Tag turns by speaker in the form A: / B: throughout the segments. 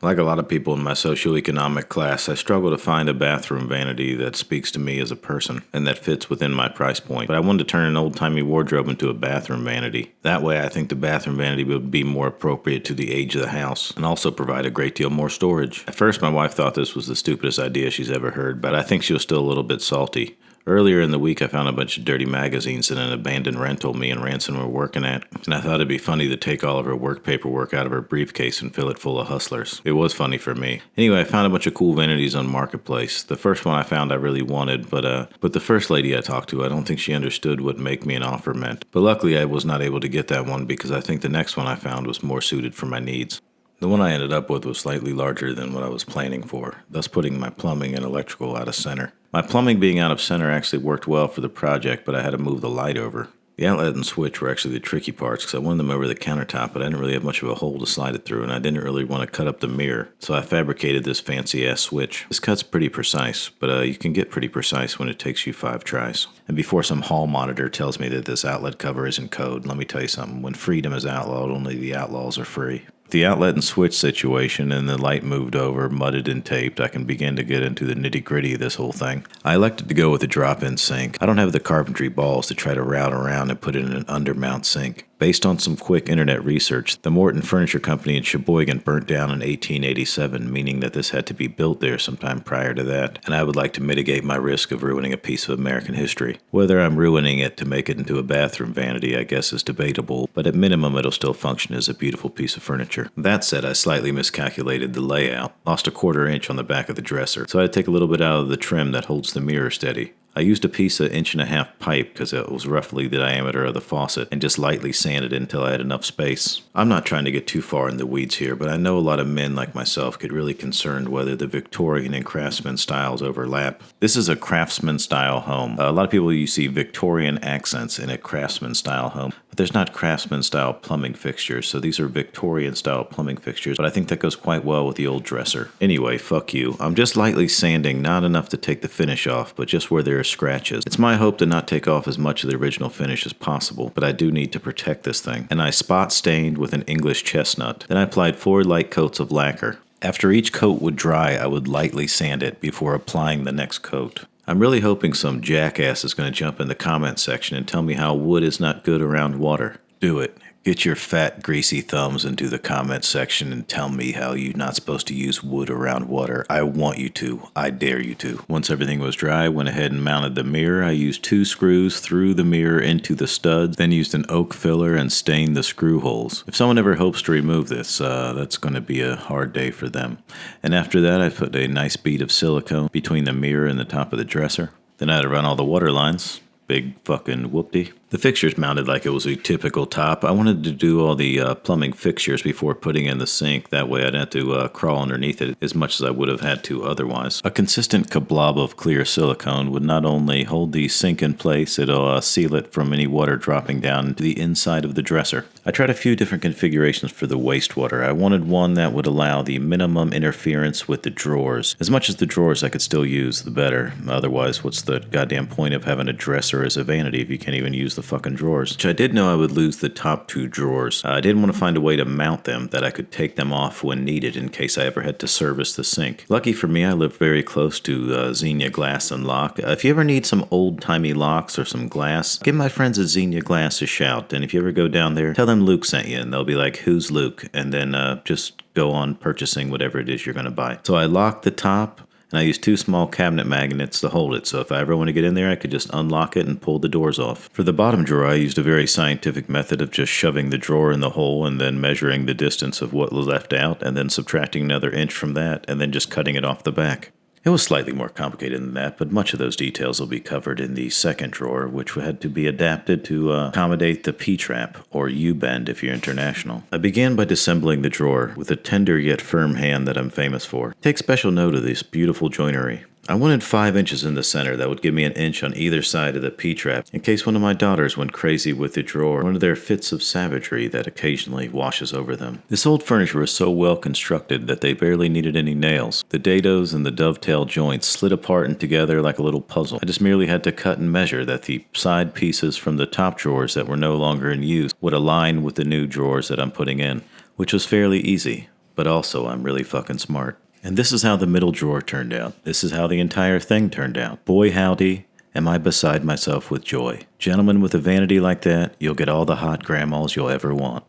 A: Like a lot of people in my socioeconomic class, I struggle to find a bathroom vanity that speaks to me as a person and that fits within my price point. But I wanted to turn an old-timey wardrobe into a bathroom vanity. That way, I think the bathroom vanity would be more appropriate to the age of the house and also provide a great deal more storage. At first, my wife thought this was the stupidest idea she's ever heard, but I think she was still a little bit salty. Earlier in the week, I found a bunch of dirty magazines in an abandoned rental me and Ransom were working at, and I thought it'd be funny to take all of her work paperwork out of her briefcase and fill it full of hustlers. It was funny for me. Anyway, I found a bunch of cool vanities on Marketplace. The first one I found I really wanted, but the first lady I talked to, I don't think she understood what make me an offer meant. But luckily, I was not able to get that one because I think the next one I found was more suited for my needs. The one I ended up with was slightly larger than what I was planning for, thus putting my plumbing and electrical out of center. My plumbing being out of center actually worked well for the project, but I had to move the light over. The outlet and switch were actually the tricky parts because I wanted them over the countertop, but I didn't really have much of a hole to slide it through, and I didn't really want to cut up the mirror, so I fabricated this fancy-ass switch. This cut's pretty precise, but you can get pretty precise when it takes you 5 tries. And before some hall monitor tells me that this outlet cover isn't code, let me tell you something. When freedom is outlawed, only the outlaws are free. The outlet and switch situation and the light moved over, mudded and taped, I can begin to get into the nitty-gritty of this whole thing. I elected to go with a drop-in sink. I don't have the carpentry balls to try to route around and put it in an undermount sink. Based on some quick internet research, the Morton Furniture Company in Sheboygan burnt down in 1887, meaning that this had to be built there sometime prior to that, and I would like to mitigate my risk of ruining a piece of American history. Whether I'm ruining it to make it into a bathroom vanity, I guess is debatable, but at minimum it'll still function as a beautiful piece of furniture. That said, I slightly miscalculated the layout, lost a 1/4 inch on the back of the dresser, so I had to take a little bit out of the trim that holds the mirror steady. I used a piece of 1.5-inch pipe because it was roughly the diameter of the faucet and just lightly sanded it until I had enough space. I'm not trying to get too far in the weeds here, but I know a lot of men like myself get really concerned whether the Victorian and Craftsman styles overlap. This is a Craftsman style home. A lot of people you see Victorian accents in a Craftsman style home, but there's not Craftsman style plumbing fixtures, so these are Victorian style plumbing fixtures, but I think that goes quite well with the old dresser. Anyway, fuck you. I'm just lightly sanding, not enough to take the finish off, but just where there are scratches. It's my hope to not take off as much of the original finish as possible, but I do need to protect this thing. And I spot stained with an English chestnut. Then I applied 4 light coats of lacquer. After each coat would dry, I would lightly sand it before applying the next coat. I'm really hoping some jackass is going to jump in the comment section and tell me how wood is not good around water. Do it. Get your fat, greasy thumbs into the comment section and tell me how you're not supposed to use wood around water. I want you to. I dare you to. Once everything was dry, I went ahead and mounted the mirror. I used 2 screws through the mirror into the studs, then used an oak filler and stained the screw holes. If someone ever hopes to remove this, that's going to be a hard day for them. And after that, I put a nice bead of silicone between the mirror and the top of the dresser. Then I had to run all the water lines. Big fucking whoopty. The fixtures mounted like it was a typical top. I wanted to do all the plumbing fixtures before putting in the sink. That way I'd have to crawl underneath it as much as I would have had to otherwise. A consistent kablob of clear silicone would not only hold the sink in place, it'll seal it from any water dropping down into the inside of the dresser. I tried a few different configurations for the wastewater. I wanted one that would allow the minimum interference with the drawers. As much as the drawers I could still use, the better. Otherwise, what's the goddamn point of having a dresser as a vanity if you can't even use the fucking drawers? Which I did know I would lose the top 2 drawers. I didn't want to find a way to mount them that I could take them off when needed in case I ever had to service the sink. Lucky for me, I live very close to Xenia Glass and Lock. If you ever need some old-timey locks or some glass, give my friends at Xenia Glass a shout. And if you ever go down there, tell them Luke sent you, and they'll be like, "Who's Luke?" And then just go on purchasing whatever it is you're going to buy. So I locked the top, and I used 2 small cabinet magnets to hold it, so if I ever want to get in there, I could just unlock it and pull the doors off. For the bottom drawer, I used a very scientific method of just shoving the drawer in the hole and then measuring the distance of what was left out, and then subtracting another inch from that, and then just cutting it off the back. It was slightly more complicated than that, but much of those details will be covered in the second drawer, which had to be adapted to accommodate the P-trap, or U-bend if you're international. I began by disassembling the drawer with a tender yet firm hand that I'm famous for. Take special note of this beautiful joinery. I wanted 5 inches in the center that would give me an inch on either side of the P-trap in case one of my daughters went crazy with the drawer, one of their fits of savagery that occasionally washes over them. This old furniture was so well constructed that they barely needed any nails. The dados and the dovetail joints slid apart and together like a little puzzle. I just merely had to cut and measure that the side pieces from the top drawers that were no longer in use would align with the new drawers that I'm putting in, which was fairly easy. but also I'm really fucking smart. And this is how the middle drawer turned out. This is how the entire thing turned out. Boy howdy, am I beside myself with joy. Gentlemen, with a vanity like that, you'll get all the hot grandmas you'll ever want.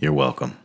A: You're welcome.